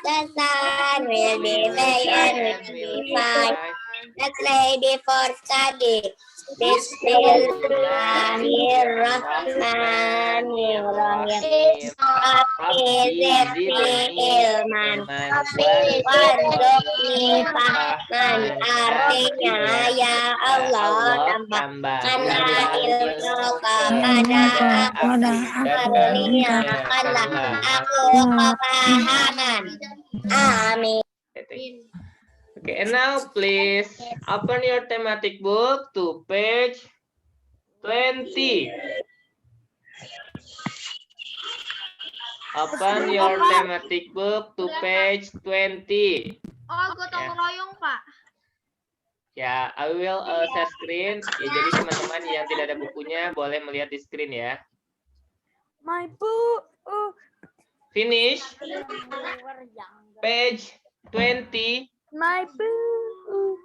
The sun will be fair and will be fine. Let's ready for study. Bismillahirrahmanirrahim. Ilman warzuqni fahman, artinya ya Allah tambahkanlah ilmu kepada aku, karuniakanlah aku kepahaman. Amin. Okay, and now please open your thematic book to page 20. Open your thematic book to page 20. Oh, gotong royong, Pak. Ya, I will share screen. Ya, jadi teman-teman yang tidak ada bukunya boleh melihat di screen ya. My book. Finish. Page 20. My book.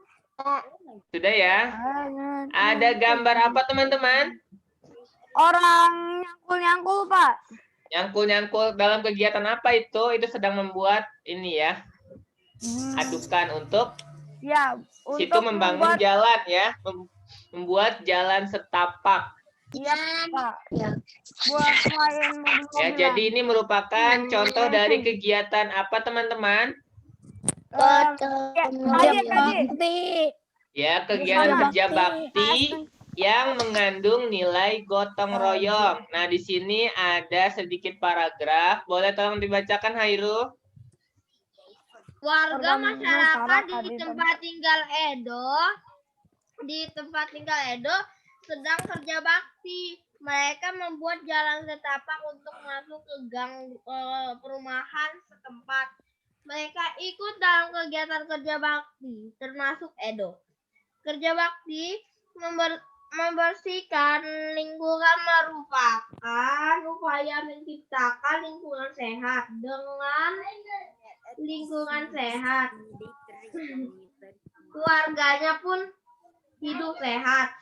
Sudah ya? Ada gambar apa teman-teman? Orang nyangkul-nyangkul, Pak. Nyangkul-nyangkul dalam kegiatan apa itu? Itu sedang membuat ini ya. Adukan untuk Ya, situ untuk membangun membuat- jalan ya. Membuat jalan setapak. Iya, Pak. Buat main mobil-mobilan. Ya, jadi ini merupakan contoh dari kegiatan apa teman-teman? Ya, kegiatan kerja bakti yang mengandung nilai gotong royong. Nah, di sini ada sedikit paragraf. Boleh tolong dibacakan, Hairu? Warga masyarakat di tempat tinggal Edo sedang kerja bakti. Mereka membuat jalan setapak untuk masuk ke gang perumahan setempat. Mereka ikut dalam kegiatan kerja bakti, termasuk Edo. Kerja bakti membersihkan lingkungan merupakan upaya menciptakan lingkungan sehat. Dengan lingkungan sehat, keluarganya pun hidup sehat.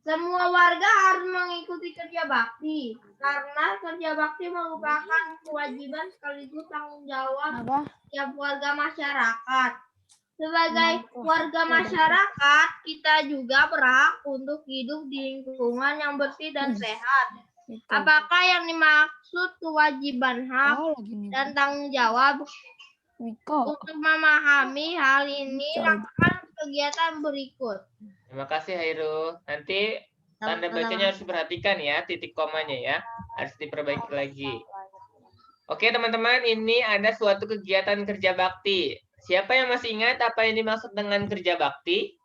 Semua warga harus mengikuti kerja bakti karena kerja bakti merupakan kewajiban sekaligus tanggung jawab tiap warga masyarakat. Sebagai warga masyarakat, kita juga berhak untuk hidup di lingkungan yang bersih dan sehat. Apakah yang dimaksud kewajiban hak dan tanggung jawab? Untuk memahami hal ini, lakukan kegiatan berikut. Terima kasih, Hairu. Nanti tanda bacanya harus diperhatikan ya, titik komanya ya. Harus diperbaiki lagi. Oke, teman-teman, ini ada suatu kegiatan kerja bakti. Siapa yang masih ingat apa yang dimaksud dengan kerja bakti?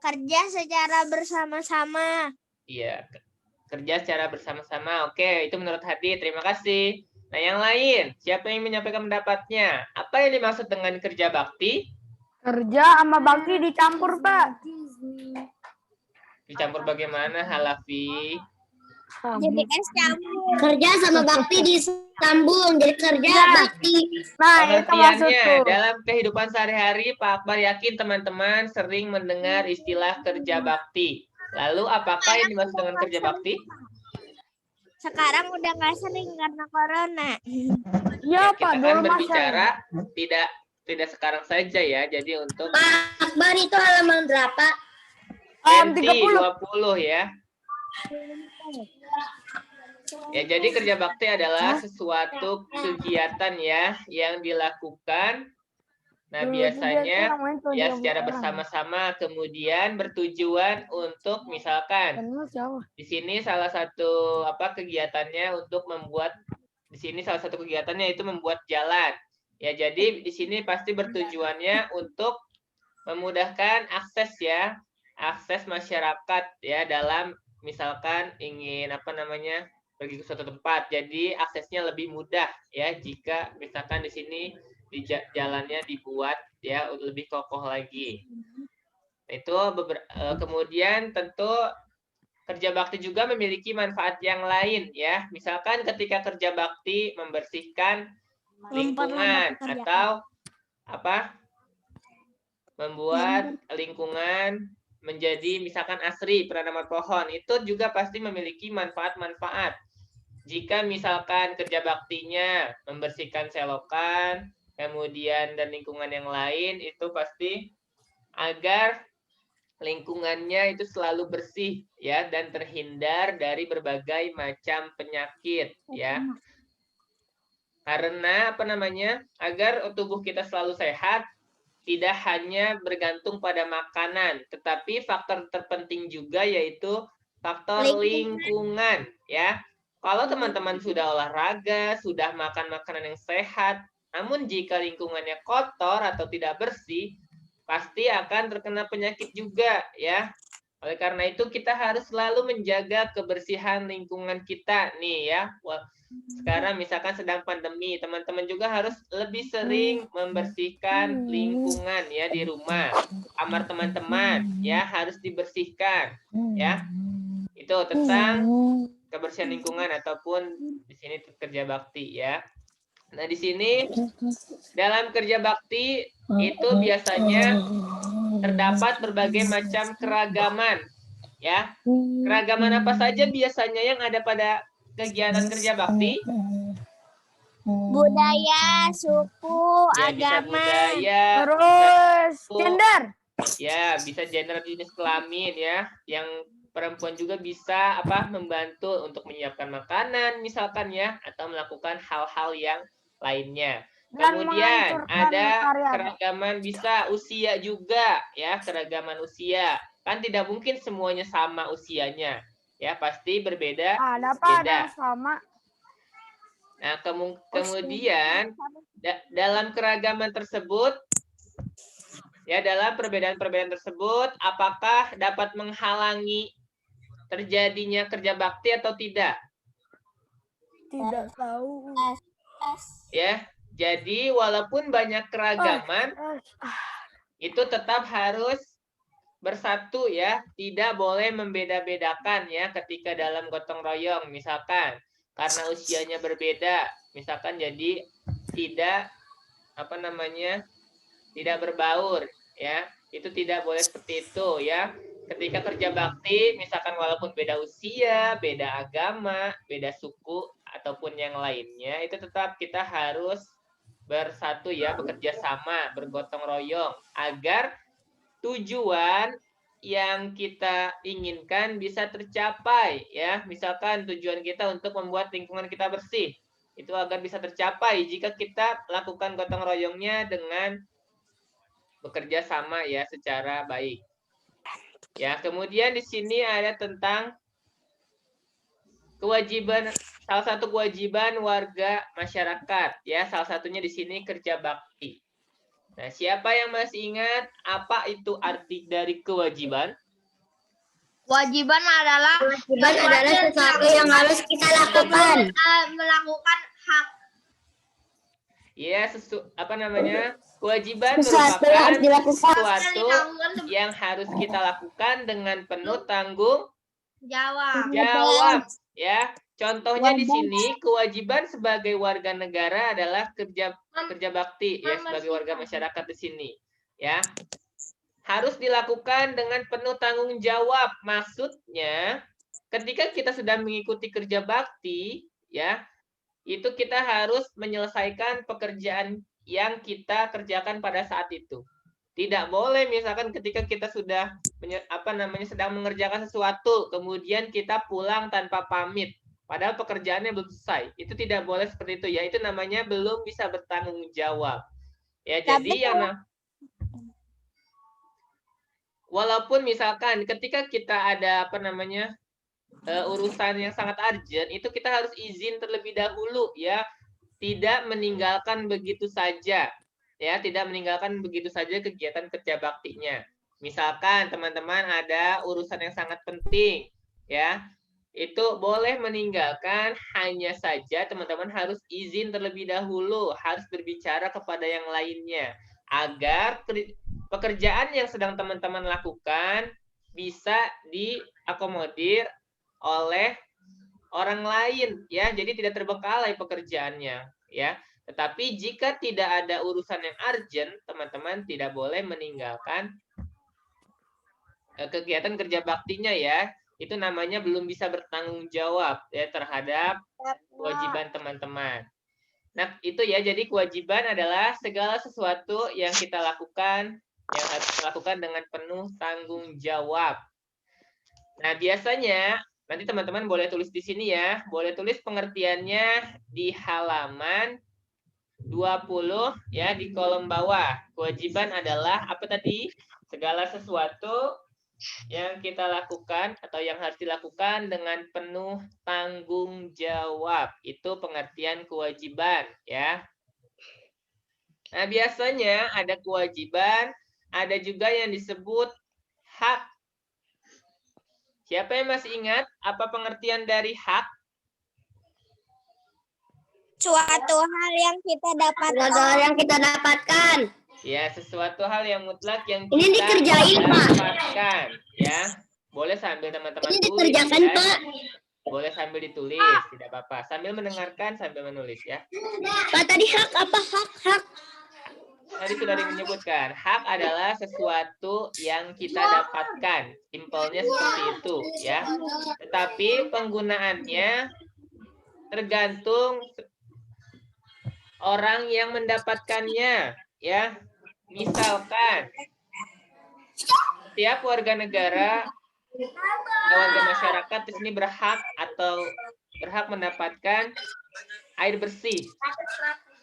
Kerja secara bersama-sama. Iya, kerja secara bersama-sama. Oke, itu menurut Hadi. Terima kasih. Nah, yang lain, siapa yang menyampaikan pendapatnya? Apa yang dimaksud dengan kerja bakti? Kerja sama bakti dicampur, Pak. Dicampur bagaimana, Halafi? Jadi es campur. Kerja sama bakti disambung jadi kerja bakti. Nah, itu maksudku. Pengertiannya, dalam kehidupan sehari-hari, Pak Akbar yakin teman-teman sering mendengar istilah kerja bakti. Lalu, apakah yang dimaksud dengan kerja bakti? Sekarang udah nggak sering karena corona. Iya, Ya, kita Pak. kan Dulu berbicara tidak sekarang saja ya. Jadi untuk Pak Akbar itu halaman berapa? 20 ya. Ya, jadi kerja bakti adalah sesuatu kegiatan ya yang dilakukan. Nah, biasanya ya secara bersama-sama kemudian bertujuan untuk misalkan di sini salah satu kegiatannya untuk membuat salah satu kegiatannya itu membuat jalan. Ya, jadi di sini pasti bertujuannya untuk memudahkan akses masyarakat ya dalam misalkan ingin pergi ke suatu tempat. Jadi aksesnya lebih mudah ya jika misalkan di sini jalannya dibuat ya lebih kokoh lagi. Itu kemudian tentu kerja bakti juga memiliki manfaat yang lain ya. Misalkan ketika kerja bakti membersihkan lingkungan atau membuat lingkungan menjadi misalkan asri, penanaman pohon, itu juga pasti memiliki manfaat-manfaat. jika misalkan kerja baktinya membersihkan selokan, kemudian dan lingkungan yang lain, itu pasti agar lingkungannya itu selalu bersih ya dan terhindar dari berbagai macam penyakit ya. Karena agar tubuh kita selalu sehat, tidak hanya bergantung pada makanan, tetapi faktor terpenting juga yaitu faktor lingkungan ya. Kalau teman-teman sudah olahraga, sudah makan makanan yang sehat, namun jika lingkungannya kotor atau tidak bersih, pasti akan terkena penyakit juga ya. Oleh karena itu kita harus selalu menjaga kebersihan lingkungan kita nih ya. Sekarang misalkan sedang pandemi, teman-teman juga harus lebih sering membersihkan lingkungan ya di rumah. Kamar teman-teman ya harus dibersihkan ya. Itu tentang kebersihan lingkungan ataupun di sini kerja bakti ya. Nah, di sini dalam kerja bakti itu biasanya terdapat berbagai macam keragaman ya. Keragaman apa saja biasanya yang ada pada kegiatan kerja bakti? Budaya, suku, Ya, bisa agama. budaya, Terus bisa gender. ya, bisa gender, jenis kelamin ya. Yang perempuan juga bisa membantu untuk menyiapkan makanan misalkan ya, atau melakukan hal-hal yang lainnya. Dan Kemudian menghancurkan ada karya. keragaman bisa usia juga ya, keragaman usia. Kan tidak mungkin semuanya sama usianya. Ya, pasti berbeda. Ada apa ada beda. yang sama? Nah, kemudian dalam keragaman tersebut ya, dalam perbedaan-perbedaan tersebut apakah dapat menghalangi terjadinya kerja bakti atau tidak? Tidak tahu. Ya, jadi walaupun banyak keragaman, itu tetap harus bersatu ya, tidak boleh membeda-bedakan ya ketika dalam gotong royong. Misalkan karena usianya berbeda, misalkan jadi tidak tidak berbaur ya, itu tidak boleh seperti itu ya. Ketika kerja bakti, misalkan walaupun beda usia, beda agama, beda suku ataupun yang lainnya, itu tetap kita harus bersatu ya, bekerja sama, bergotong royong agar tujuan yang kita inginkan bisa tercapai ya. Misalkan tujuan kita untuk membuat lingkungan kita bersih, itu agar bisa tercapai jika kita lakukan gotong royongnya dengan bekerja sama ya secara baik. Ya, kemudian di sini ada tentang kewajiban, salah satu kewajiban warga masyarakat ya, salah satunya di sini kerja bakti. Nah, siapa yang masih ingat apa itu arti dari kewajiban? Kewajiban adalah sesuatu yang harus kita lakukan. Melakukan hak. Ya, kewajiban Sesuatu yang harus merupakan dilakukan. sesuatu yang harus kita lakukan dengan penuh tanggung Jawab. ya. Contohnya di sini kewajiban sebagai warga negara adalah kerja bakti ya, sebagai warga masyarakat di sini ya. Harus dilakukan dengan penuh tanggung jawab. Maksudnya ketika kita sedang mengikuti kerja bakti ya, itu kita harus menyelesaikan pekerjaan yang kita kerjakan pada saat itu. Tidak boleh misalkan ketika kita sudah sedang mengerjakan sesuatu, kemudian kita pulang tanpa pamit, padahal pekerjaannya belum selesai. Itu tidak boleh seperti itu ya. Itu namanya belum bisa bertanggung jawab. Ya, jadi walaupun misalkan ketika kita ada urusan yang sangat urgent, itu kita harus izin terlebih dahulu ya, tidak meninggalkan begitu saja ya, tidak meninggalkan begitu saja kegiatan kerja baktinya. Misalkan teman-teman ada urusan yang sangat penting ya, itu boleh meninggalkan, hanya saja teman-teman harus izin terlebih dahulu, harus berbicara kepada yang lainnya agar pekerjaan yang sedang teman-teman lakukan bisa diakomodir oleh orang lain ya, jadi tidak terbengkalai pekerjaannya ya. Tetapi jika tidak ada urusan yang urgent, teman-teman tidak boleh meninggalkan kegiatan kerja baktinya ya. itu namanya belum bisa bertanggung jawab ya terhadap kewajiban teman-teman. Nah, itu ya, jadi kewajiban adalah segala sesuatu yang kita lakukan, yang harus kita lakukan dengan penuh tanggung jawab. Nah, biasanya, nanti teman-teman boleh tulis di sini ya, boleh tulis pengertiannya di halaman 20 ya, di kolom bawah. Kewajiban adalah apa tadi? Segala sesuatu yang kita lakukan atau yang harus dilakukan dengan penuh tanggung jawab. Itu pengertian kewajiban ya. Nah, biasanya ada kewajiban, ada juga yang disebut hak. Siapa yang masih ingat apa pengertian dari hak? Suatu hal yang kita dapatkan. Ya, sesuatu hal yang mutlak yang Ini kita dikerjain, Pak. dapatkan, ya. Boleh sambil teman-teman Ini tulis, dikerjakan, ya. Pak. Boleh sambil ditulis, tidak apa-apa. Sambil mendengarkan, sambil menulis, ya. Pak, tadi hak apa? Hak. Tadi sudah menyebutkan, hak adalah sesuatu yang kita dapatkan. Simpelnya seperti itu, ya. Tetapi penggunaannya tergantung orang yang mendapatkannya, ya. Misalkan setiap warga negara, warga masyarakat di sini berhak mendapatkan air bersih.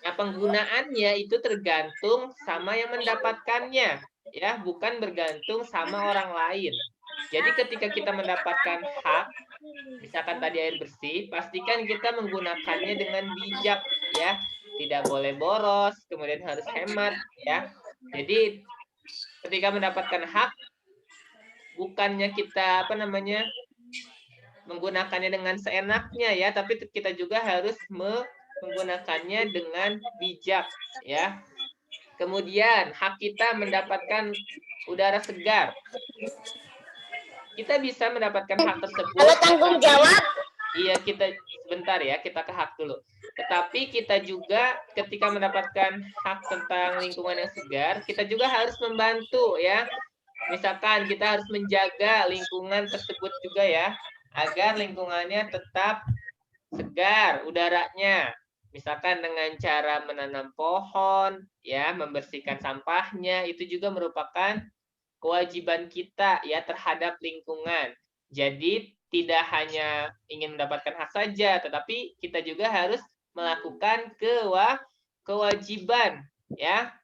Nah, penggunaannya itu tergantung sama yang mendapatkannya, ya, bukan bergantung sama orang lain. Jadi ketika kita mendapatkan hak, misalkan tadi air bersih, pastikan kita menggunakannya dengan bijak, ya. Tidak boleh boros, kemudian harus hemat, ya. Jadi ketika mendapatkan hak, bukannya kita menggunakannya dengan seenaknya ya, tapi kita juga harus menggunakannya dengan bijak ya. Kemudian hak kita mendapatkan udara segar. Kita bisa mendapatkan hak tersebut. Kalau tanggung jawab? Iya, sebentar ya, kita ke hak dulu. Tetapi kita juga ketika mendapatkan hak tentang lingkungan yang segar, kita juga harus membantu ya. Misalkan kita harus menjaga lingkungan tersebut juga ya, agar lingkungannya tetap segar udaranya. Misalkan dengan cara menanam pohon, ya, membersihkan sampahnya, itu juga merupakan kewajiban kita ya terhadap lingkungan. Jadi tidak hanya ingin mendapatkan hak saja, tetapi kita juga harus melakukan kewajiban ya.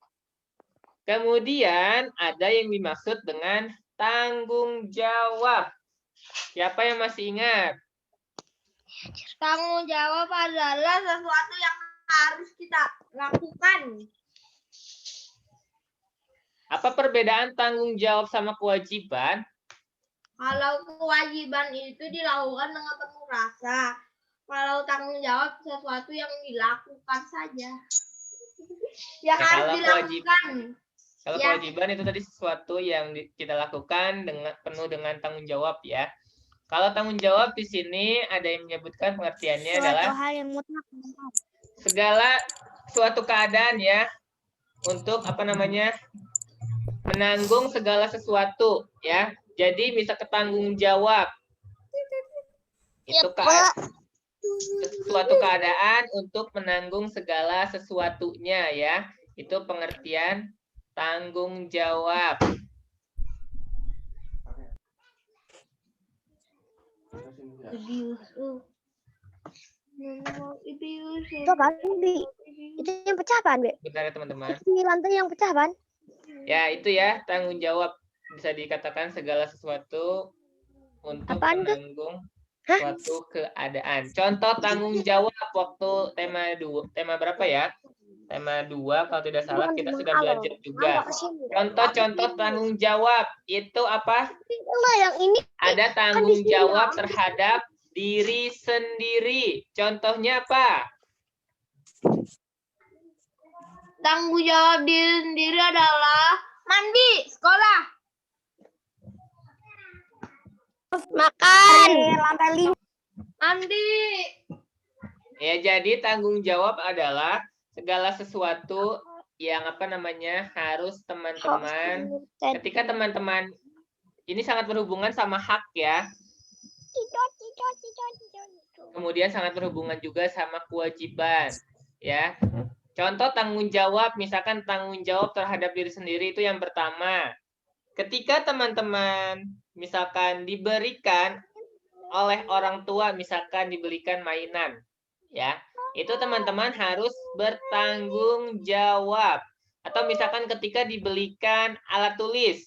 Kemudian ada yang dimaksud dengan tanggung jawab. Siapa yang masih ingat? Tanggung jawab adalah sesuatu yang harus kita lakukan. Apa perbedaan tanggung jawab sama kewajiban? Kalau kewajiban itu dilakukan dengan penuh rasa. Kalau tanggung jawab sesuatu yang dilakukan saja. Ya harus dilakukan. Kalau kewajiban itu tadi sesuatu yang kita lakukan penuh dengan tanggung jawab ya. Kalau tanggung jawab di sini ada yang menyebutkan pengertiannya adalah hal yang mutlak. Segala suatu keadaan ya untuk menanggung segala sesuatu ya. Jadi bisa ketanggung jawab. Itu suatu keadaan untuk menanggung segala sesuatunya ya. Itu pengertian tanggung jawab. Itu apaan, Bi? Itu yang pecah apaan, Bi? Bentar ya teman-teman. Di lantai yang pecah apaan? Ya itu ya tanggung jawab, bisa dikatakan segala sesuatu untuk menanggung suatu keadaan. Contoh tanggung jawab waktu tema berapa ya? Tema 2 kalau tidak salah kita sudah belajar juga. Contoh-contoh tanggung jawab itu apa? Yang ini ada tanggung jawab terhadap diri sendiri. Contohnya apa? Tanggung jawab diri sendiri adalah mandi, sekolah, makan, lantai 5, mandi. Ya, jadi tanggung jawab adalah segala sesuatu yang harus teman-teman ketika teman-teman ini sangat berhubungan sama hak ya. Kemudian sangat berhubungan juga sama kewajiban, ya. Contoh tanggung jawab, misalkan tanggung jawab terhadap diri sendiri itu yang pertama. Ketika teman-teman misalkan diberikan oleh orang tua, misalkan dibelikan mainan, ya, itu teman-teman harus bertanggung jawab. Atau misalkan ketika dibelikan alat tulis,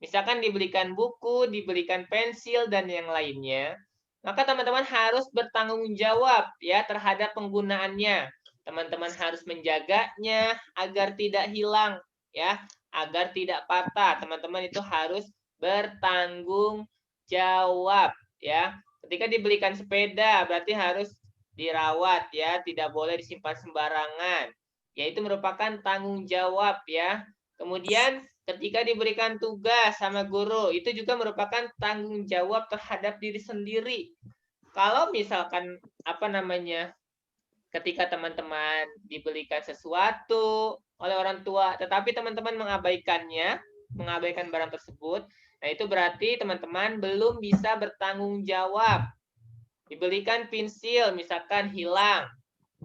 misalkan dibelikan buku, dibelikan pensil, dan yang lainnya, maka teman-teman harus bertanggung jawab ya terhadap penggunaannya. Teman-teman harus menjaganya agar tidak hilang, ya, agar tidak patah. Teman-teman itu harus bertanggung jawab, ya. Ketika dibelikan sepeda, berarti harus dirawat, ya, tidak boleh disimpan sembarangan. Yaitu merupakan tanggung jawab, ya. Kemudian ketika diberikan tugas sama guru, itu juga merupakan tanggung jawab terhadap diri sendiri. Kalau misalkan ketika teman-teman diberikan sesuatu oleh orang tua, tetapi teman-teman mengabaikan barang tersebut, nah itu berarti teman-teman belum bisa bertanggung jawab. Diberikan pensil, misalkan hilang,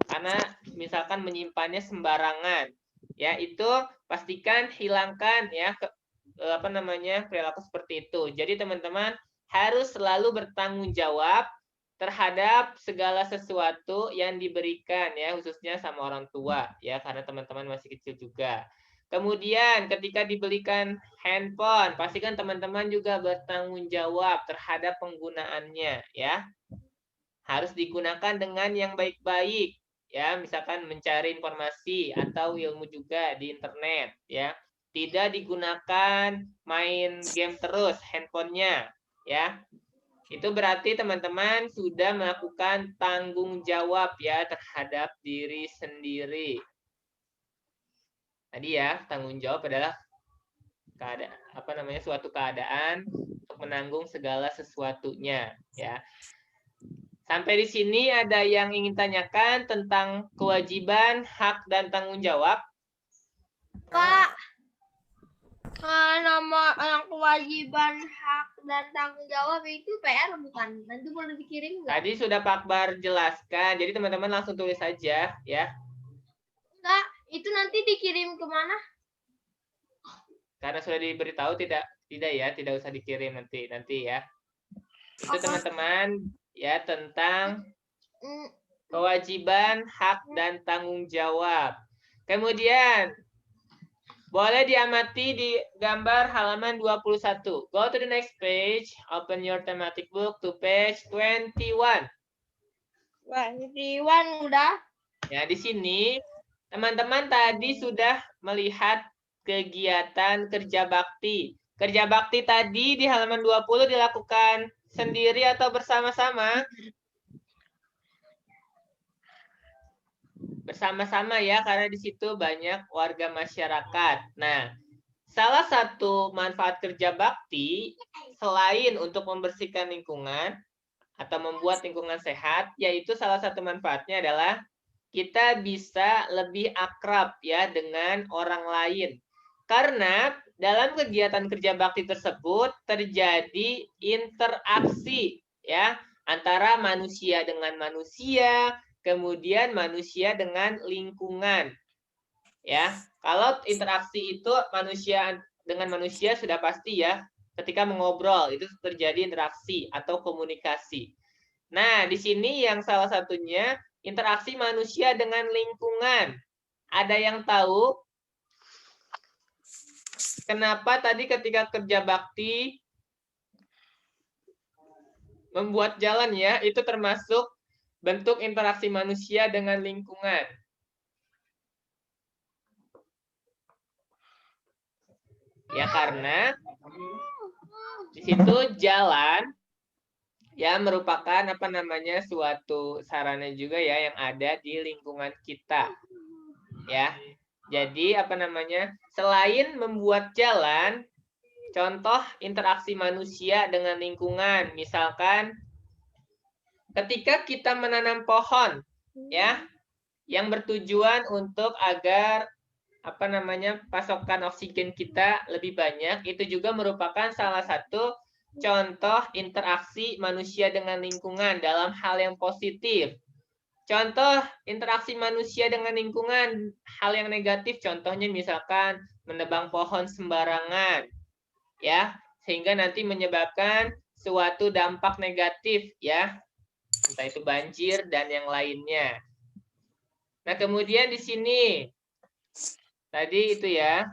karena misalkan menyimpannya sembarangan. Ya, itu pastikan hilangkan ya perilaku seperti itu. Jadi teman-teman harus selalu bertanggung jawab terhadap segala sesuatu yang diberikan ya, khususnya sama orang tua ya, karena teman-teman masih kecil juga. Kemudian ketika dibelikan handphone, pastikan teman-teman juga bertanggung jawab terhadap penggunaannya ya. Harus digunakan dengan yang baik-baik. Ya, misalkan mencari informasi atau ilmu juga di internet, ya. Tidak digunakan main game terus handphonenya, ya. Itu berarti teman-teman sudah melakukan tanggung jawab ya terhadap diri sendiri. Tadi ya, tanggung jawab adalah suatu keadaan untuk menanggung segala sesuatunya, ya. Sampai di sini ada yang ingin tanyakan tentang kewajiban, hak, dan tanggung jawab? Kak, nama kewajiban, hak, dan tanggung jawab itu PR bukan? Nanti boleh dikirim nggak? Tadi sudah Pak Akbar jelaskan, jadi teman-teman langsung tulis saja ya. Kak, itu nanti dikirim kemana? Karena sudah diberitahu tidak usah dikirim nanti ya. Itu teman-teman ya tentang kewajiban, hak, dan tanggung jawab. Kemudian boleh diamati di gambar halaman 21. Go to the next page. Open your thematic book to page 21. 21 udah. Ya, di sini teman-teman tadi sudah melihat kegiatan kerja bakti. Kerja bakti tadi di halaman 20 dilakukan sendiri atau bersama-sama? Bersama-sama ya, karena di situ banyak warga masyarakat. Nah, salah satu manfaat kerja bakti selain untuk membersihkan lingkungan atau membuat lingkungan sehat, yaitu salah satu manfaatnya adalah kita bisa lebih akrab ya dengan orang lain. Karena dalam kegiatan kerja bakti tersebut terjadi interaksi ya antara manusia dengan manusia, kemudian manusia dengan lingkungan. Ya, kalau interaksi itu manusia dengan manusia sudah pasti ya, ketika mengobrol itu terjadi interaksi atau komunikasi. Nah, di sini yang salah satunya interaksi manusia dengan lingkungan. Ada yang tahu kenapa tadi ketika kerja bakti membuat jalan ya, itu termasuk bentuk interaksi manusia dengan lingkungan? Ya karena di situ jalan ya merupakan suatu sarana juga ya yang ada di lingkungan kita. Ya. Jadi selain membuat jalan, contoh interaksi manusia dengan lingkungan, misalkan ketika kita menanam pohon ya yang bertujuan untuk agar pasokan oksigen kita lebih banyak, itu juga merupakan salah satu contoh interaksi manusia dengan lingkungan dalam hal yang positif. Contoh interaksi manusia dengan lingkungan, hal yang negatif, contohnya misalkan menebang pohon sembarangan, ya, sehingga nanti menyebabkan suatu dampak negatif, ya, entah itu banjir dan yang lainnya. Nah, kemudian di sini, tadi itu ya,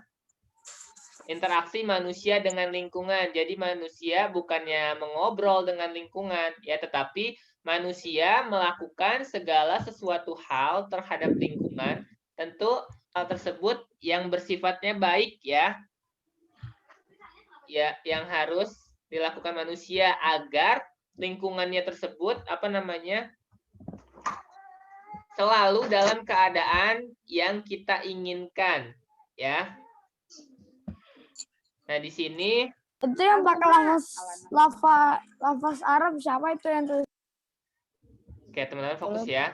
interaksi manusia dengan lingkungan. Jadi manusia bukannya mengobrol dengan lingkungan, ya, tetapi manusia melakukan segala sesuatu hal terhadap lingkungan, tentu hal tersebut yang bersifatnya baik, ya, yang harus dilakukan manusia agar lingkungannya tersebut selalu dalam keadaan yang kita inginkan, ya. Nah, di sini Itu yang pakai lafaz Arab siapa itu yang tulis? oke, teman-teman fokus ya.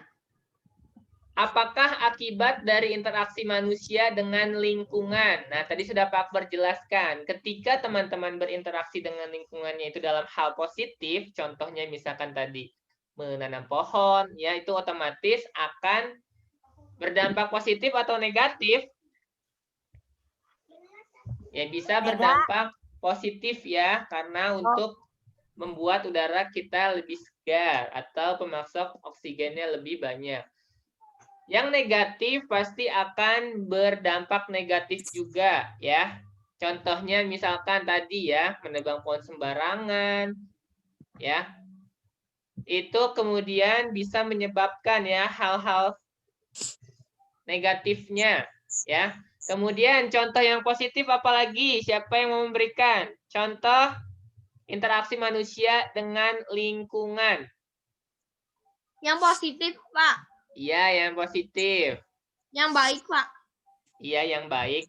Apakah akibat dari interaksi manusia dengan lingkungan? Nah, tadi sudah Pak Akbar jelaskan. Ketika teman-teman berinteraksi dengan lingkungannya itu dalam hal positif, contohnya misalkan tadi menanam pohon, ya, itu otomatis akan berdampak positif atau negatif. Ya, bisa berdampak positif ya, karena untuk membuat udara kita lebih segar atau pemasok oksigennya lebih banyak. Yang negatif pasti akan berdampak negatif juga ya. Contohnya misalkan tadi ya, menebang pohon sembarangan ya. Itu kemudian bisa menyebabkan ya hal-hal negatifnya ya. Kemudian contoh yang positif apalagi? Siapa yang mau memberikan? Contoh interaksi manusia dengan lingkungan. Yang positif, Pak. Iya, yang positif. Yang baik, Pak. Iya, yang baik.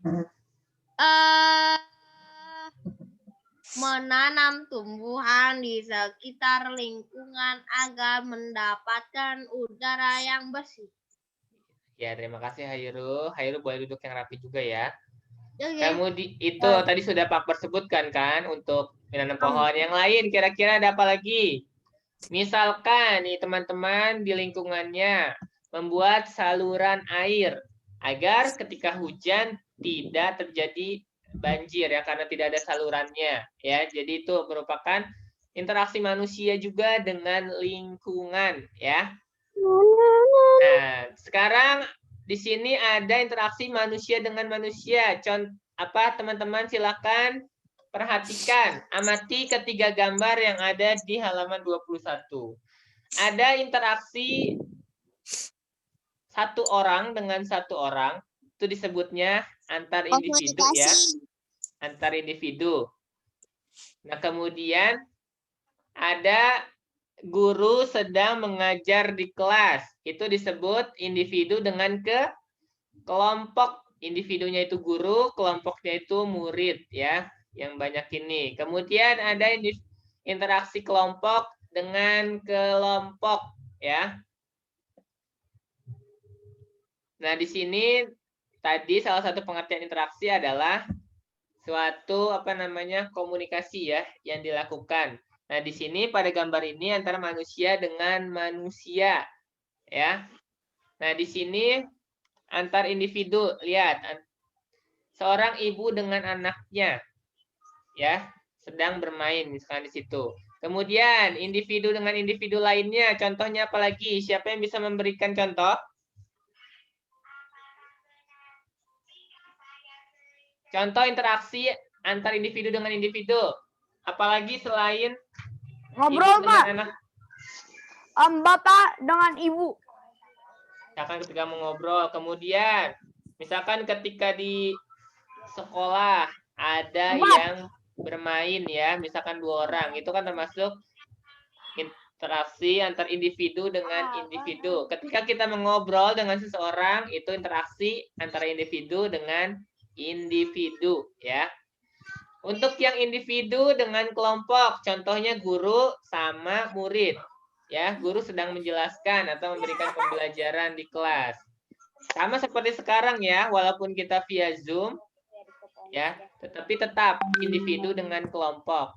Menanam tumbuhan di sekitar lingkungan agar mendapatkan udara yang bersih. Ya, terima kasih Hayru. Hayru boleh duduk yang rapi juga ya. Oke. Kemudian itu tadi sudah Pak bersebutkan kan untuk menanam pohon. Yang lain kira-kira ada apa lagi? Misalkan nih teman-teman di lingkungannya membuat saluran air agar ketika hujan tidak terjadi banjir ya, karena tidak ada salurannya ya. Jadi itu merupakan interaksi manusia juga dengan lingkungan ya. Nah, sekarang di sini ada interaksi manusia dengan manusia. Teman-teman silakan perhatikan, amati ketiga gambar yang ada di halaman 21. Ada interaksi satu orang dengan satu orang, itu disebutnya antar individu ya. Antar individu. Nah, kemudian ada guru sedang mengajar di kelas. Itu disebut individu dengan kelompok. Individunya itu guru, kelompoknya itu murid ya. Yang banyak ini. Kemudian ada interaksi kelompok dengan kelompok ya. Nah, di sini tadi salah satu pengertian interaksi adalah suatu komunikasi ya yang dilakukan. Nah, di sini pada gambar ini antara manusia dengan manusia ya. Nah, di sini antar individu, lihat. Seorang ibu dengan anaknya ya, sedang bermain misalkan di situ. Kemudian individu dengan individu lainnya, contohnya apalagi? Siapa yang bisa memberikan contoh? Contoh interaksi antar individu dengan individu. Apalagi selain Ngobrol, ibu Pak. dengan anak. Bapak dengan ibu. Misalkan ketika mengobrol. Kemudian, misalkan ketika di sekolah ada yang bermain ya, misalkan 2 orang. Itu kan termasuk interaksi antar individu dengan individu. Ketika kita mengobrol dengan seseorang, itu interaksi antara individu dengan individu ya. Untuk yang individu dengan kelompok, contohnya guru sama murid. Ya, guru sedang menjelaskan atau memberikan pembelajaran di kelas. Sama seperti sekarang ya, walaupun kita via Zoom ya, tetapi tetap individu dengan kelompok.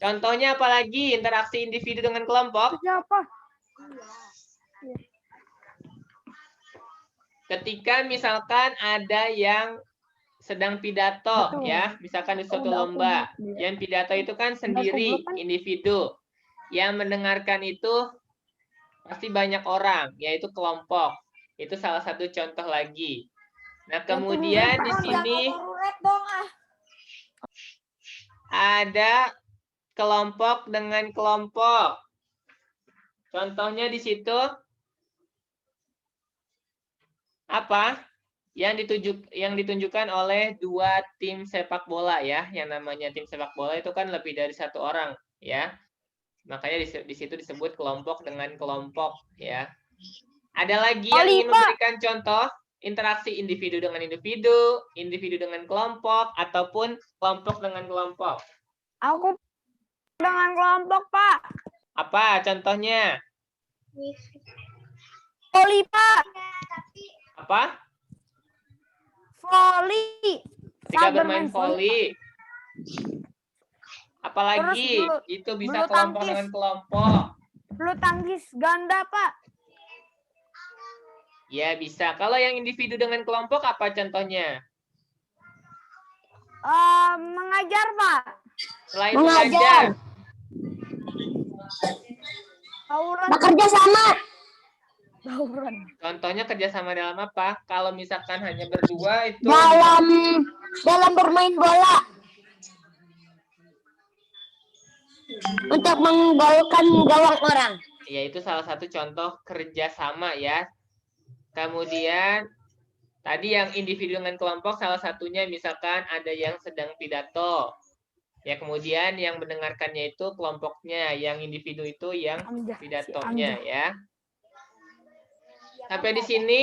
Contohnya apalagi interaksi individu dengan kelompok? Siapa? Ketika misalkan ada yang sedang pidato, Betul. ya, misalkan di suatu Udah, aku lomba, blok dia. yang pidato itu kan sendiri, kan? individu. Yang mendengarkan itu pasti banyak orang, yaitu kelompok. Itu salah satu contoh lagi. Nah, kemudian di sini ada kelompok dengan kelompok. Contohnya di situ apa? Yang ditunjukkan oleh dua tim sepak bola ya. Yang namanya tim sepak bola itu kan lebih dari satu orang ya. Makanya di situ disebut kelompok dengan kelompok ya. Ada lagi yang ingin memberikan contoh interaksi individu dengan individu, individu dengan kelompok, ataupun kelompok dengan kelompok. Aku dengan kelompok, Pak. Apa contohnya? Voli, Pak. Apa? Voli. Ketika bermain voli. Apalagi Terus itu bisa bulu kelompok tangkis. dengan kelompok. Bulu tangkis ganda, Pak. Ya bisa. Kalau yang individu dengan kelompok apa contohnya? Mengajar, Pak. Selain mengajar. Tawuran. Bekerja sama. Tawuran. Contohnya kerjasama dalam apa? Kalau misalkan hanya berdua itu Dalam bermain bola. Untuk menggolkan gawang orang. ya itu salah satu contoh kerjasama ya. Kemudian tadi yang individu dengan kelompok salah satunya misalkan ada yang sedang pidato. Ya kemudian yang mendengarkannya itu kelompoknya, yang individu itu yang pidatonya ya. Sampai di sini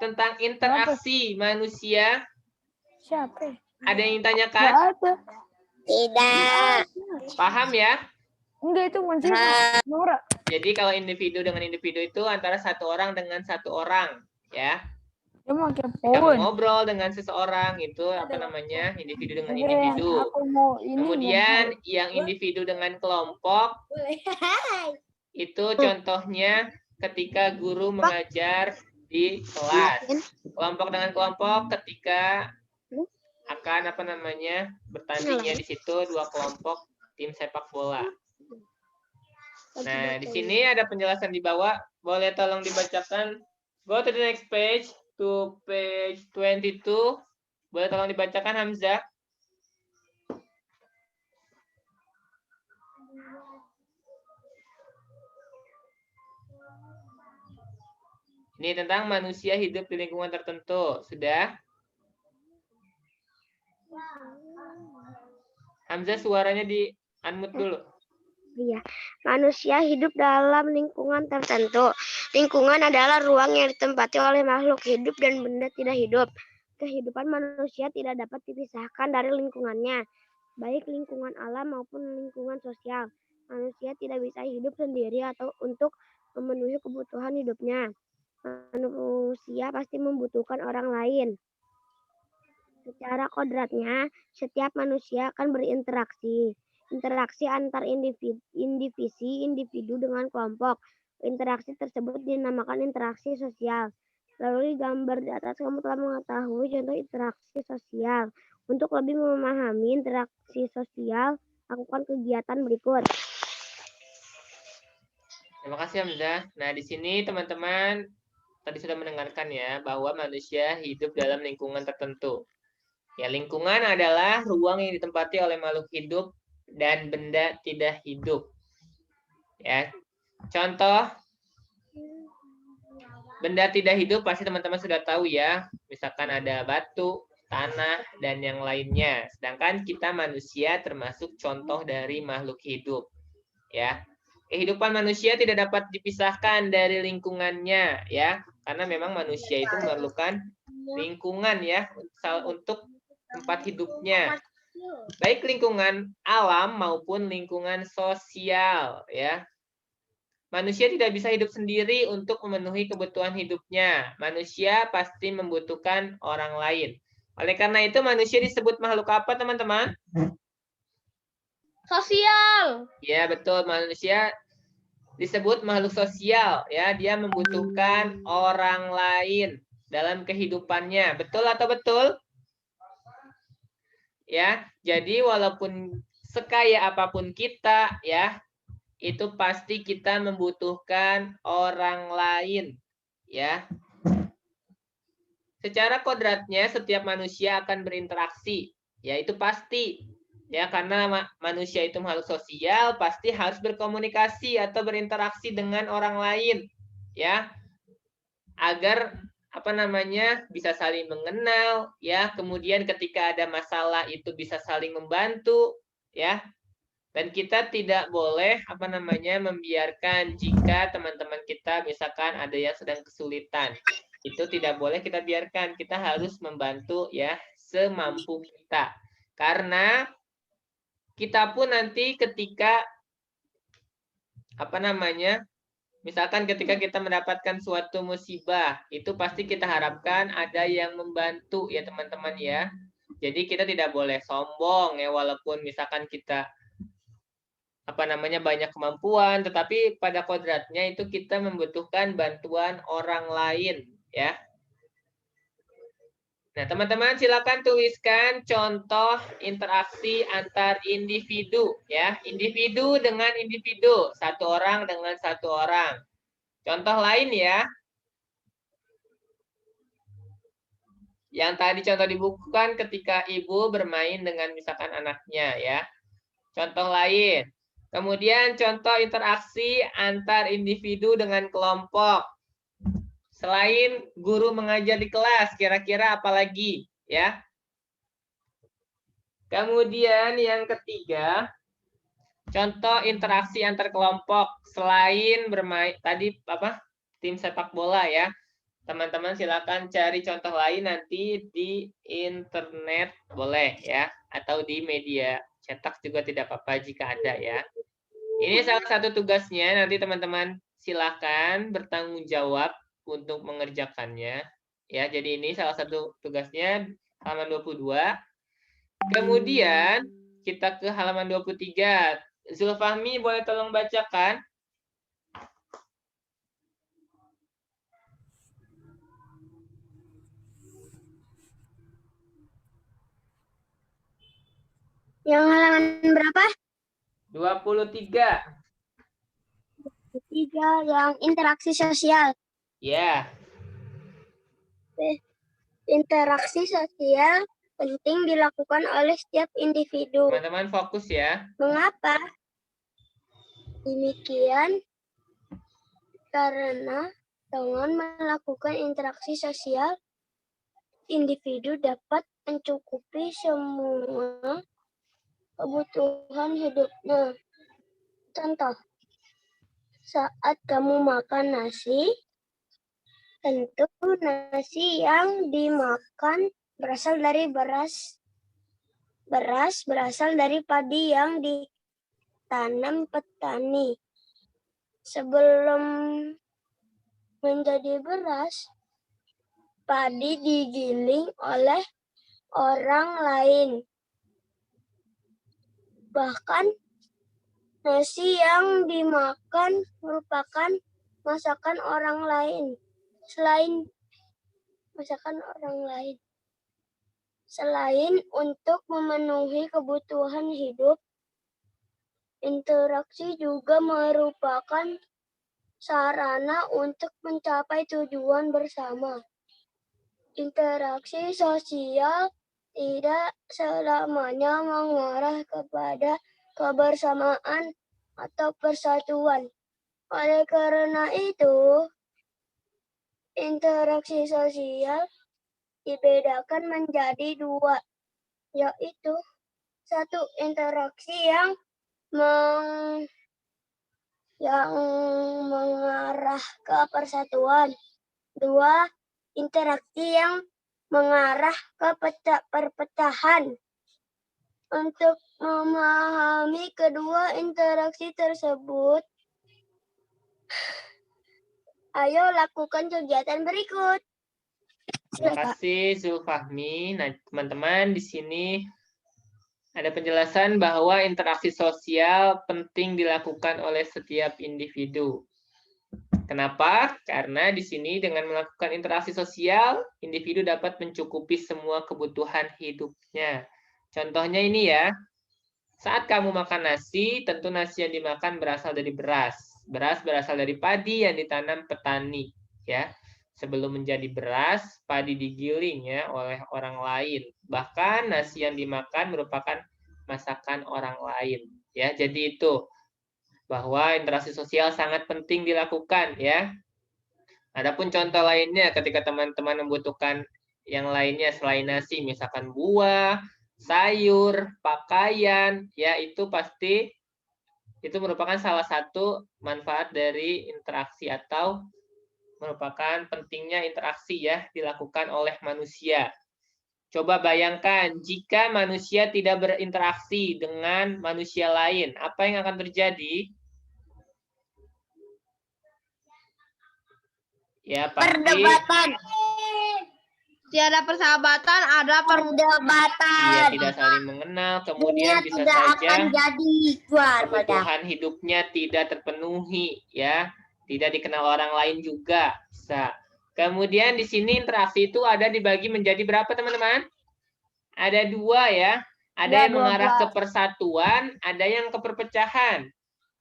tentang interaksi manusia. Siapa? Ada yang tanyakan? Tidak. Paham ya? Enggak, itu kunci. Nora. Jadi kalau individu dengan individu itu antara satu orang dengan satu orang ya. Dia mau Kita kepoin. ngobrol dengan seseorang itu apa namanya? Individu dengan individu. Aku mau ini. Kemudian yang individu dengan kelompok itu contohnya ketika guru mengajar di kelas. Kelompok dengan kelompok ketika akan apa namanya? Bertandingnya di situ dua kelompok tim sepak bola. Nah, di sini ada penjelasan di bawah. Boleh tolong dibacakan. Go to the next page, to page 22. Boleh tolong dibacakan, Hamzah? Ini tentang manusia hidup di lingkungan tertentu. Sudah? Hamzah, suaranya di unmute dulu. Iya, manusia hidup dalam lingkungan tertentu. Lingkungan adalah ruang yang ditempati oleh makhluk hidup dan benda tidak hidup. Kehidupan manusia tidak dapat dipisahkan dari lingkungannya, baik lingkungan alam maupun lingkungan sosial. Manusia tidak bisa hidup sendiri atau untuk memenuhi kebutuhan hidupnya. Manusia pasti membutuhkan orang lain. Secara kodratnya, setiap manusia akan berinteraksi. Interaksi antar individu dengan kelompok. Interaksi tersebut dinamakan interaksi sosial. Lalu di gambar di atas kamu telah mengetahui contoh interaksi sosial. Untuk lebih memahami interaksi sosial, lakukan kegiatan berikut. Terima kasih Hamzah. Nah, di sini teman-teman tadi sudah mendengarkan ya bahwa manusia hidup dalam lingkungan tertentu. Ya, lingkungan adalah ruang yang ditempati oleh makhluk hidup dan benda tidak hidup. Ya. Contoh benda tidak hidup pasti teman-teman sudah tahu ya. Misalkan ada batu, tanah, dan yang lainnya. Sedangkan kita manusia termasuk contoh dari makhluk hidup. Ya. Kehidupan manusia tidak dapat dipisahkan dari lingkungannya ya. Karena memang manusia itu memerlukan lingkungan ya untuk tempat hidupnya. Baik lingkungan alam maupun lingkungan sosial ya. Manusia tidak bisa hidup sendiri untuk memenuhi kebutuhan hidupnya. Manusia pasti membutuhkan orang lain. Oleh karena itu manusia disebut makhluk apa, teman-teman? Sosial. Ya, betul. Manusia disebut makhluk sosial, ya. Dia membutuhkan orang lain dalam kehidupannya. Betul atau betul? Ya. Jadi walaupun sekaya apapun kita, ya, itu pasti kita membutuhkan orang lain, ya. Secara kodratnya setiap manusia akan berinteraksi, ya itu pasti. Ya, karena manusia itu makhluk sosial, pasti harus berkomunikasi atau berinteraksi dengan orang lain, ya. Agar bisa saling mengenal, ya. Kemudian ketika ada masalah itu bisa saling membantu, ya. Dan kita tidak boleh membiarkan jika teman-teman kita misalkan ada yang sedang kesulitan. Itu tidak boleh kita biarkan. Kita harus membantu, ya, semampu kita. Karena kita pun nanti ketika misalkan ketika kita mendapatkan suatu musibah, itu pasti kita harapkan ada yang membantu, ya teman-teman, ya. Jadi kita tidak boleh sombong, ya, walaupun misalkan kita banyak kemampuan, tetapi pada kodratnya itu kita membutuhkan bantuan orang lain, ya. Nah, teman-teman silakan tuliskan contoh interaksi antar individu, ya. Individu dengan individu, satu orang dengan satu orang. Contoh lain, ya. Yang tadi contoh di buku kan ketika ibu bermain dengan misalkan anaknya, ya. Contoh lain. Kemudian contoh interaksi antar individu dengan kelompok. Selain guru mengajar di kelas, kira-kira apa lagi, ya? Kemudian yang ketiga, contoh interaksi antar kelompok selain bermain tadi tim sepak bola, ya. Teman-teman silakan cari contoh lain nanti di internet boleh, ya, atau di media cetak juga tidak apa-apa jika ada, ya. Ini salah satu tugasnya, nanti teman-teman silakan bertanggung jawab untuk mengerjakannya. Ya, jadi ini salah satu tugasnya halaman 22. Kemudian kita ke halaman 23. Zulfahmi boleh tolong bacakan? Yang halaman berapa? 23. 3 yang interaksi sosial. Ya. Interaksi sosial penting dilakukan oleh setiap individu. Teman-teman fokus, ya. Mengapa demikian? Karena dengan melakukan interaksi sosial, individu dapat mencukupi semua kebutuhan hidupnya. Contoh, saat kamu makan nasi, tentu nasi yang dimakan berasal dari beras. Beras berasal dari padi yang ditanam petani. Sebelum menjadi beras, padi digiling oleh orang lain. Bahkan nasi yang dimakan merupakan masakan orang lain. Selain untuk memenuhi kebutuhan hidup, interaksi juga merupakan sarana untuk mencapai tujuan bersama. Interaksi sosial tidak selamanya mengarah kepada kebersamaan atau persatuan. Oleh karena itu, interaksi sosial dibedakan menjadi 2, yaitu 1 interaksi yang mengarah ke persatuan, 2 interaksi yang mengarah ke perpecahan. Untuk memahami kedua interaksi tersebut, ayo lakukan kegiatan berikut. Terima kasih Zulfahmi. Nah, teman-teman di sini Ada penjelasan bahwa interaksi sosial penting dilakukan oleh setiap individu. Kenapa? Karena di sini dengan melakukan interaksi sosial, individu dapat mencukupi semua kebutuhan hidupnya. Contohnya ini ya, saat kamu makan nasi, tentu nasi yang dimakan berasal dari beras. Beras berasal dari padi yang ditanam petani, ya. Sebelum menjadi beras, padi digiling ya oleh orang lain. Bahkan nasi yang dimakan merupakan masakan orang lain, ya. Jadi itu bahwa interaksi sosial sangat penting dilakukan ya. Adapun contoh lainnya ketika teman-teman membutuhkan yang lainnya selain nasi, misalkan buah, sayur, pakaian, ya itu pasti itu merupakan salah satu manfaat dari interaksi atau merupakan pentingnya interaksi ya dilakukan oleh manusia. Coba bayangkan jika manusia tidak berinteraksi dengan manusia lain, apa yang akan terjadi? Ya pasti Perdebatan. Tiada persahabatan, ada Perdebatan. dia tidak saling mengenal, Dunia kemudian bisa tidak akan saja jadi juara. kebutuhan hidupnya tidak terpenuhi, ya, tidak dikenal orang lain juga bisa. Kemudian di sini interaksi itu ada dibagi menjadi berapa teman-teman? Ada dua ya, ada Ya, yang mengarah ke 12. persatuan, ada yang ke perpecahan.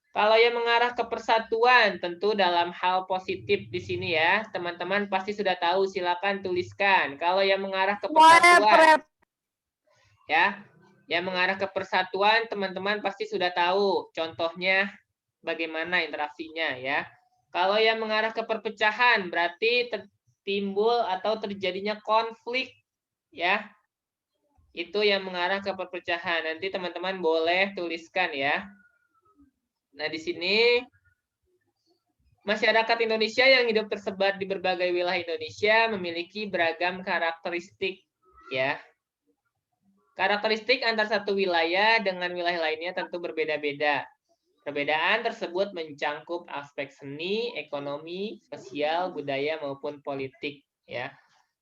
Kalau yang mengarah ke persatuan, tentu dalam hal positif di sini ya, teman-teman pasti sudah tahu, silakan tuliskan. Kalau yang mengarah ke persatuan, ya, yang mengarah ke persatuan, teman-teman pasti sudah tahu. Contohnya bagaimana interaksinya ya. Kalau yang mengarah ke perpecahan, berarti timbul atau terjadinya konflik, ya. Itu yang mengarah ke perpecahan. Nanti teman-teman boleh tuliskan ya. Nah, di sini masyarakat Indonesia yang hidup tersebar di berbagai wilayah Indonesia memiliki beragam karakteristik ya. Karakteristik antar satu wilayah dengan wilayah lainnya tentu berbeda-beda. Perbedaan tersebut mencangkup aspek seni, ekonomi, sosial, budaya maupun politik ya.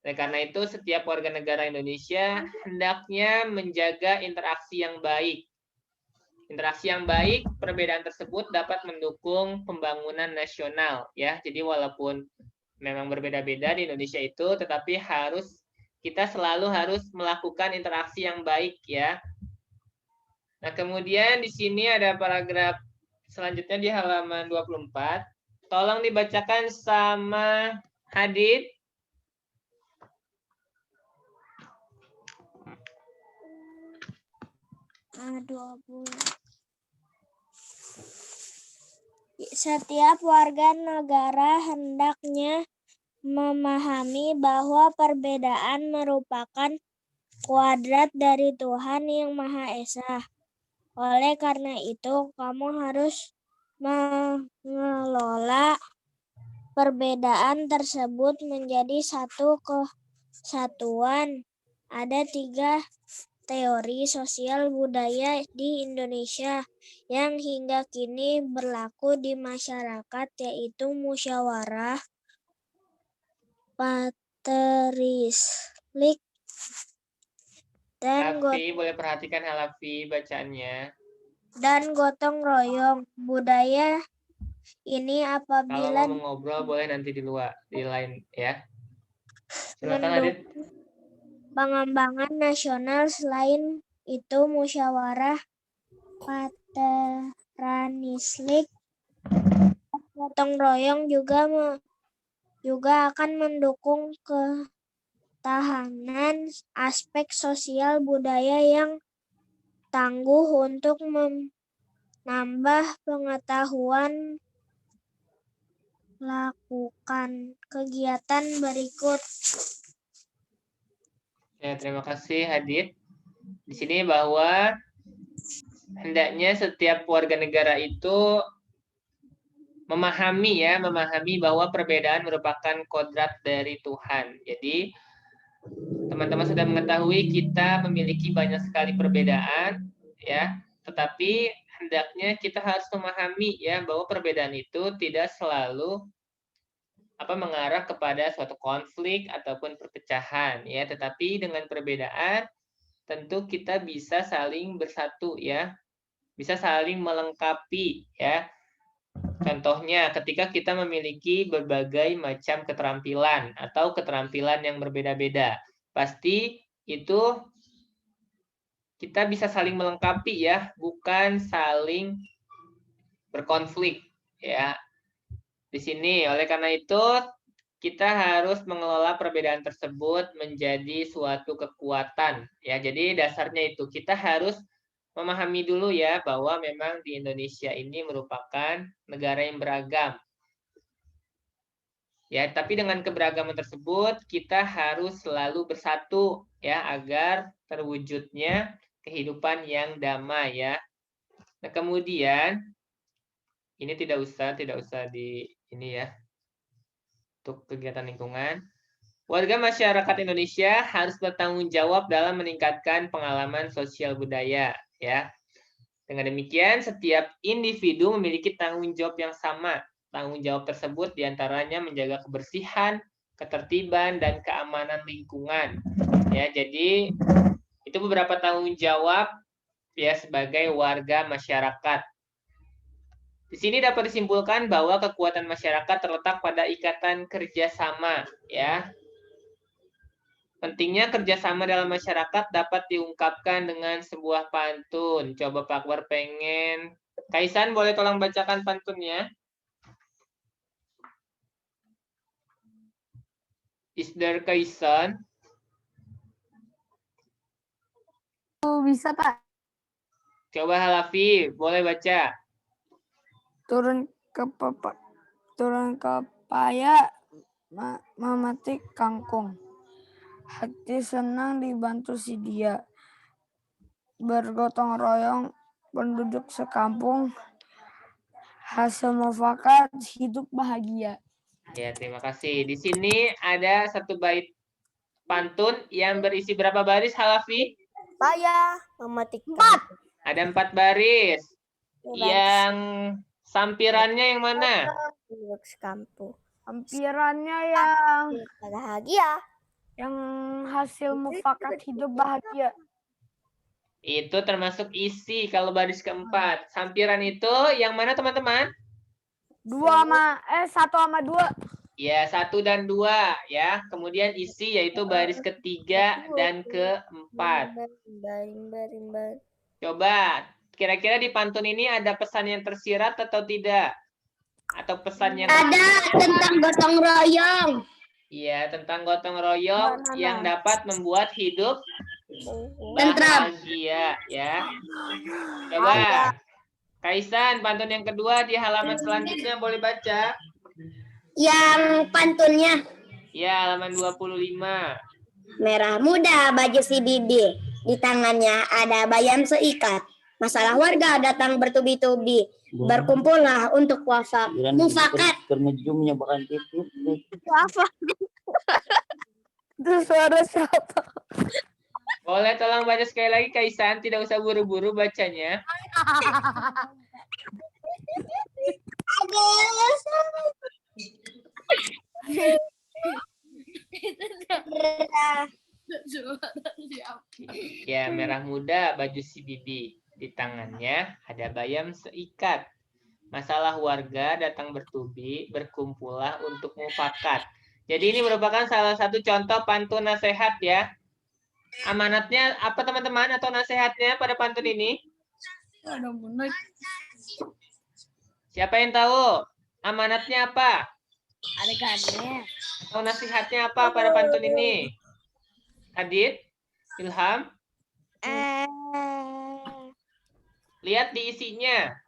Oleh karena itu setiap warga negara Indonesia hendaknya menjaga interaksi yang baik. Interaksi yang baik, perbedaan tersebut dapat mendukung pembangunan nasional ya. Jadi walaupun memang berbeda-beda di Indonesia itu, tetapi kita selalu harus melakukan interaksi yang baik ya. Nah, kemudian di sini ada paragraf selanjutnya di halaman 24. Tolong dibacakan sama Hadid. Setiap warga negara hendaknya memahami bahwa perbedaan merupakan kuadrat dari Tuhan yang Maha Esa. Oleh karena itu, kamu harus mengelola perbedaan tersebut menjadi satu kesatuan. Ada 3 teori sosial budaya di Indonesia yang hingga kini berlaku di masyarakat, yaitu musyawarah, patrislik, dan boleh perhatikan Halafi bacaannya. Dan gotong royong. Budaya ini apabila kalau mau ngobrol boleh nanti di lain ya. Silakan Hadid. pengembangan nasional. Selain itu, musyawarah, patrislik, gotong royong juga akan mendukung ketahanan aspek sosial budaya yang tangguh untuk menambah pengetahuan. Lakukan kegiatan berikut. Ya, terima kasih Hadid. Di sini bahwa hendaknya setiap warga negara itu memahami bahwa perbedaan merupakan kodrat dari Tuhan. Jadi teman-teman sudah mengetahui kita memiliki banyak sekali perbedaan ya, tetapi hendaknya kita harus memahami ya bahwa perbedaan itu tidak selalu mengarah kepada suatu konflik ataupun perpecahan ya, tetapi dengan perbedaan tentu kita bisa saling bersatu ya. Bisa saling melengkapi ya. Contohnya ketika kita memiliki berbagai macam keterampilan atau keterampilan yang berbeda-beda. Pasti itu kita bisa saling melengkapi ya, bukan saling berkonflik ya. Di sini oleh karena itu kita harus mengelola perbedaan tersebut menjadi suatu kekuatan ya. Jadi dasarnya itu kita harus memahami dulu ya bahwa memang di Indonesia ini merupakan negara yang beragam. Ya, tapi dengan keberagaman tersebut kita harus selalu bersatu ya agar terwujudnya kehidupan yang damai ya. Nah, kemudian ini tidak usah di ini ya. Untuk kegiatan lingkungan, warga masyarakat Indonesia harus bertanggung jawab dalam meningkatkan pengalaman sosial budaya ya. Dengan demikian setiap individu memiliki tanggung jawab yang sama. Tanggung jawab tersebut diantaranya menjaga kebersihan, ketertiban, dan keamanan lingkungan. Ya, jadi itu beberapa tanggung jawab ya sebagai warga masyarakat. Di sini dapat disimpulkan bahwa kekuatan masyarakat terletak pada ikatan kerjasama. Ya, pentingnya kerjasama dalam masyarakat dapat diungkapkan dengan sebuah pantun. Coba Pak Akbar pengen. Kaisan boleh tolong bacakan pantunnya? Is there Kaisan? Oh, bisa Pak. Coba Halafi, boleh baca. Turun ke paya memetik kangkung. Hati senang dibantu si dia. Bergotong royong penduduk sekampung. Hasil mufakat hidup bahagia. Ya, terima kasih. Di sini ada satu bait pantun yang berisi berapa baris, Halafi? Paya memetik 4. Ada 4 baris. Yang sampirannya yang mana? penduduk sekampung Sampirannya yang bahagia. yang hasil mufakat hidup bahagia. Itu termasuk isi kalau baris keempat. Sampiran itu yang mana teman-teman? 1 sama 2. Ya, 1 dan 2 ya. Kemudian isi yaitu baris ketiga dan keempat. Coba, kira-kira di pantun ini ada pesan yang tersirat atau tidak? Atau pesan yang Ada tentang gotong royong. Iya, tentang gotong royong yang dapat membuat hidup Tentram. bahagia ya. Coba Kaisan, pantun yang kedua di halaman selanjutnya boleh baca. Yang pantunnya Ya, halaman 25. merah muda baju si bibi. Di tangannya ada bayam seikat. Masalah warga datang bertubi-tubi. Berkumpullah untuk mufakat. Kermejumnya bahkan itu. Itu suara siapa? Boleh tolong baca sekali lagi Kaisan, tidak usah buru-buru bacanya. Ya, merah muda baju si bibi. Di tangannya ada bayam seikat. Masalah warga datang bertubi, berkumpullah untuk mufakat. Jadi ini merupakan salah satu contoh pantun nasihat ya. Amanatnya apa teman-teman atau nasihatnya pada pantun ini? Siapa yang tahu? Amanatnya apa? Atau nasihatnya apa pada pantun ini? Adit? Ilham? Lihat di isinya.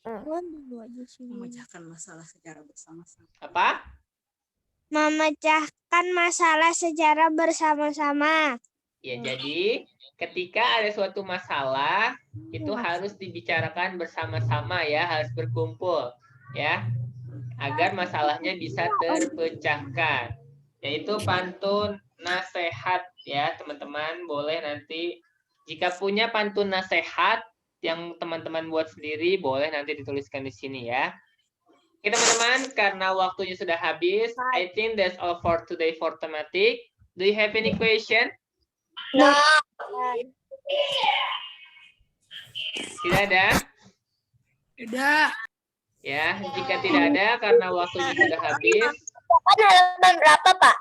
Memecahkan masalah secara bersama-sama. Apa? Memecahkan masalah secara bersama-sama. Ya, jadi ketika ada suatu masalah itu harus dibicarakan bersama-sama ya, harus berkumpul ya, agar masalahnya bisa terpecahkan. Yaitu pantun nasihat ya, teman-teman. Boleh nanti jika punya pantun nasihat yang teman-teman buat sendiri, boleh nanti dituliskan di sini ya. Oke teman-teman, karena waktunya sudah habis, I think that's all for today for thematic. Do you have any question? No. Tidak ada? Tidak. Ya, jika tidak ada karena waktunya sudah habis. Kan halaman berapa, Pak?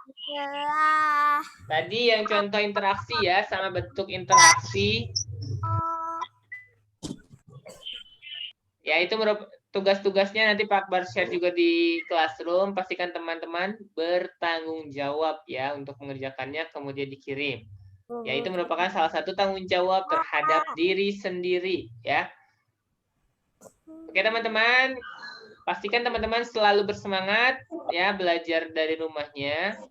Tadi yang contoh interaksi ya, sama bentuk interaksi. Ya, itu tugas-tugasnya nanti Pak Akbar share juga di classroom. Pastikan teman-teman bertanggung jawab ya untuk mengerjakannya, kemudian dikirim. Ya, itu merupakan salah satu tanggung jawab terhadap diri sendiri ya. Oke teman-teman, pastikan teman-teman selalu bersemangat ya belajar dari rumahnya.